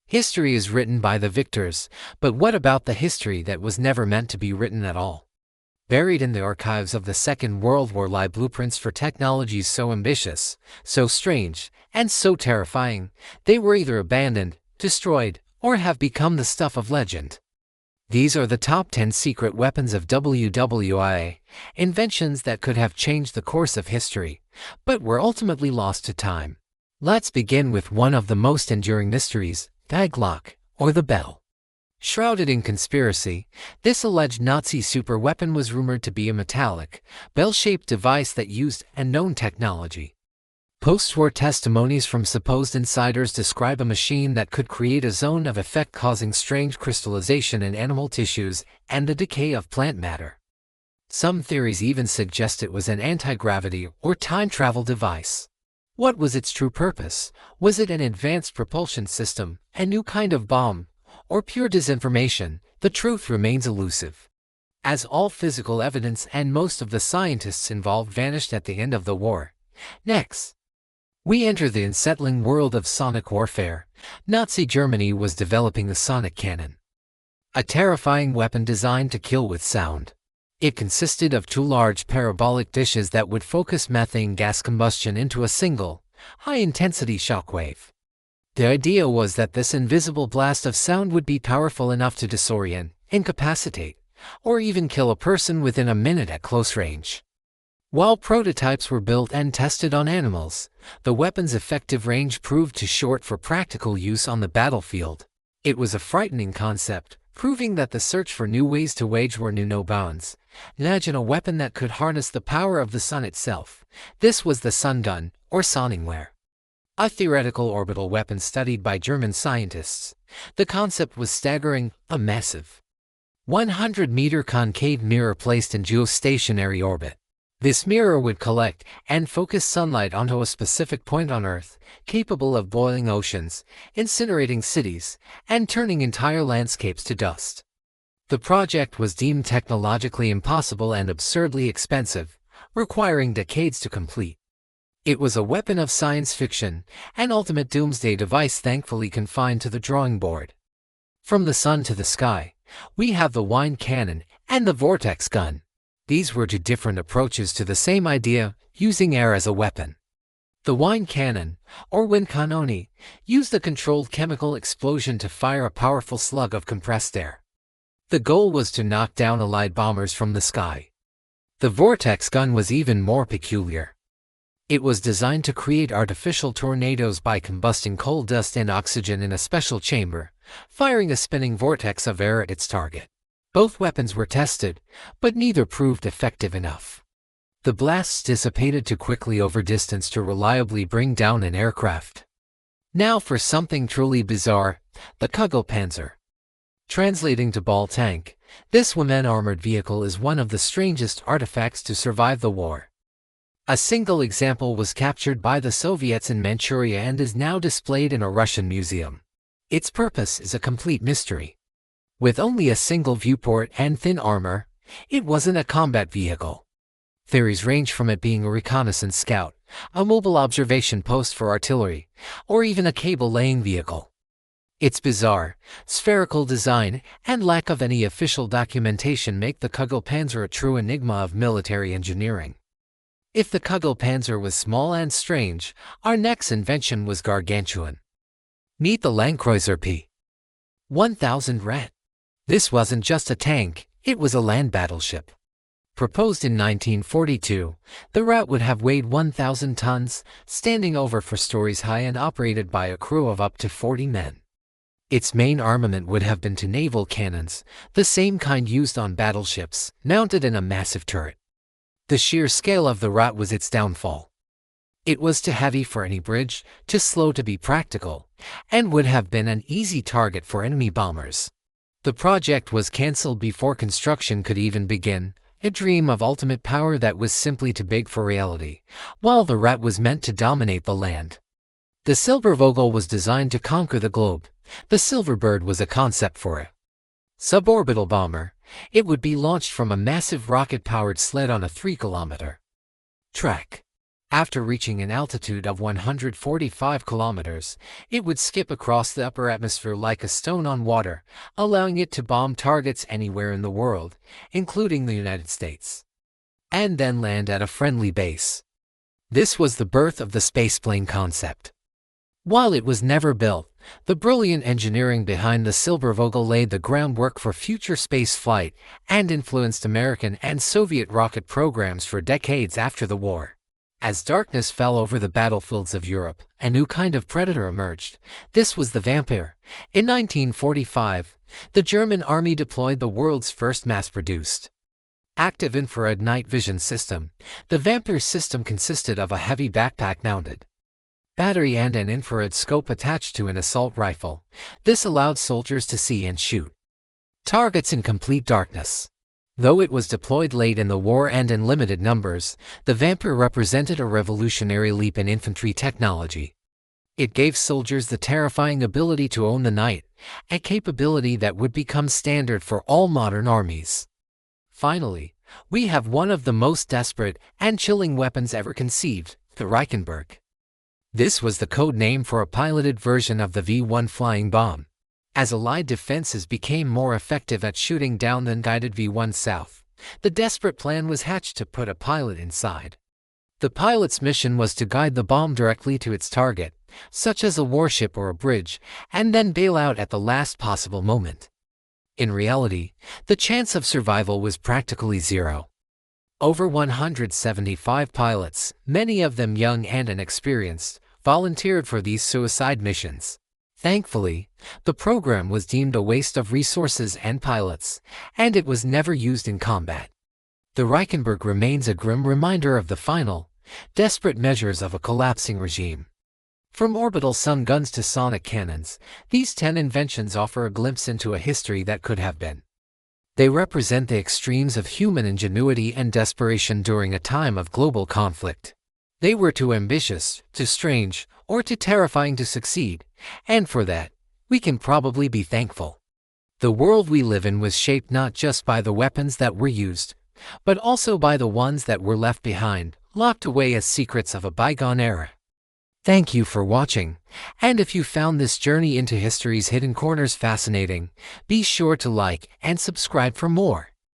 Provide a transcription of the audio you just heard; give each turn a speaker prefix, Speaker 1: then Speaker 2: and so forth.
Speaker 1: History is written by the victors, but what about the history that was never meant to be written at all? Buried in the archives of the Second World War lie blueprints for technologies so ambitious, so strange, and so terrifying, they were either abandoned, destroyed, or have become the stuff of legend. These are the top 10 secret weapons of WWIA, inventions that could have changed the course of history, but were ultimately lost to time. Let's begin with one of the most enduring mysteries, the Glock, or the Bell. Shrouded in conspiracy, this alleged Nazi superweapon was rumored to be a metallic, bell-shaped device that used unknown technology. Post-war testimonies from supposed insiders describe a machine that could create a zone of effect causing strange crystallization in animal tissues and the decay of plant matter. Some theories even suggest it was an anti-gravity or time travel device. What was its true purpose? Was it an advanced propulsion system, a new kind of bomb, or pure disinformation? The truth remains elusive. As all physical evidence and most of the scientists involved vanished at the end of the war. Next, we enter the unsettling world of sonic warfare. Nazi Germany was developing the sonic cannon, a terrifying weapon designed to kill with sound. It consisted of two large parabolic dishes that would focus methane gas combustion into a single, high-intensity shockwave. The idea was that this invisible blast of sound would be powerful enough to disorient, incapacitate, or even kill a person within a minute at close range. While prototypes were built and tested on animals, the weapon's effective range proved too short for practical use on the battlefield. It was a frightening concept, proving that the search for new ways to wage war knew no bounds. Imagine a weapon that could harness the power of the sun itself. This was the sun gun, or Sonnenwehr, a theoretical orbital weapon studied by German scientists. The concept was staggering, a massive 100-meter concave mirror placed in geostationary orbit. This mirror would collect and focus sunlight onto a specific point on Earth, capable of boiling oceans, incinerating cities, and turning entire landscapes to dust. The project was deemed technologically impossible and absurdly expensive, requiring decades to complete. It was a weapon of science fiction, an ultimate doomsday device thankfully confined to the drawing board. From the sun to the sky, we have the wine cannon and the vortex gun. These were two different approaches to the same idea, using air as a weapon. The wine cannon, or Windkanone, used a controlled chemical explosion to fire a powerful slug of compressed air. The goal was to knock down Allied bombers from the sky. The vortex gun was even more peculiar. It was designed to create artificial tornadoes by combusting coal dust and oxygen in a special chamber, firing a spinning vortex of air at its target. Both weapons were tested, but neither proved effective enough. The blasts dissipated too quickly over distance to reliably bring down an aircraft. Now for something truly bizarre, the Kugelpanzer. Translating to ball tank, this woman-armored vehicle is one of the strangest artifacts to survive the war. A single example was captured by the Soviets in Manchuria and is now displayed in a Russian museum. Its purpose is a complete mystery. With only a single viewport and thin armor, it wasn't a combat vehicle. Theories range from it being a reconnaissance scout, a mobile observation post for artillery, or even a cable-laying vehicle. Its bizarre, spherical design and lack of any official documentation make the Kugelpanzer a true enigma of military engineering. If the Kugelpanzer was small and strange, our next invention was gargantuan. Meet the Landkreuzer P-1000 Rat. This wasn't just a tank, it was a land battleship. Proposed in 1942, the Rat would have weighed 1,000 tons, standing over 4 stories high and operated by a crew of up to 40 men. Its main armament would have been 2 naval cannons, the same kind used on battleships, mounted in a massive turret. The sheer scale of the Rat was its downfall. It was too heavy for any bridge, too slow to be practical, and would have been an easy target for enemy bombers. The project was cancelled before construction could even begin, a dream of ultimate power that was simply too big for reality, while the Rat was meant to dominate the land. The Silbervogel was designed to conquer the globe. The Silverbird was a concept for a suborbital bomber. It would be launched from a massive rocket-powered sled on a 3-kilometer track. After reaching an altitude of 145 kilometers, it would skip across the upper atmosphere like a stone on water, allowing it to bomb targets anywhere in the world, including the United States, and then land at a friendly base. This was the birth of the spaceplane concept. While it was never built, the brilliant engineering behind the Silbervogel laid the groundwork for future space flight and influenced American and Soviet rocket programs for decades after the war. As darkness fell over the battlefields of Europe, a new kind of predator emerged. This was the vampire. In 1945, the German army deployed the world's first mass-produced active infrared night vision system. The vampire system consisted of a heavy backpack-mounted battery and an infrared scope attached to an assault rifle. This allowed soldiers to see and shoot targets in complete darkness. Though it was deployed late in the war and in limited numbers, the Vampire represented a revolutionary leap in infantry technology. It gave soldiers the terrifying ability to own the night, a capability that would become standard for all modern armies. Finally, we have one of the most desperate and chilling weapons ever conceived, the Reichenberg. This was the code name for a piloted version of the V-1 flying bomb. As Allied defenses became more effective at shooting down than guided V-1 south, the desperate plan was hatched to put a pilot inside. The pilot's mission was to guide the bomb directly to its target, such as a warship or a bridge, and then bail out at the last possible moment. In reality, the chance of survival was practically zero. Over 175 pilots, many of them young and inexperienced, volunteered for these suicide missions. Thankfully, the program was deemed a waste of resources and pilots, and it was never used in combat. The Reichenberg remains a grim reminder of the final, desperate measures of a collapsing regime. From orbital sun guns to sonic cannons, these 10 inventions offer a glimpse into a history that could have been. They represent the extremes of human ingenuity and desperation during a time of global conflict. They were too ambitious, too strange, or too terrifying to succeed, and for that, we can probably be thankful. The world we live in was shaped not just by the weapons that were used, but also by the ones that were left behind, locked away as secrets of a bygone era. Thank you for watching, and if you found this journey into history's hidden corners fascinating, be sure to like and subscribe for more.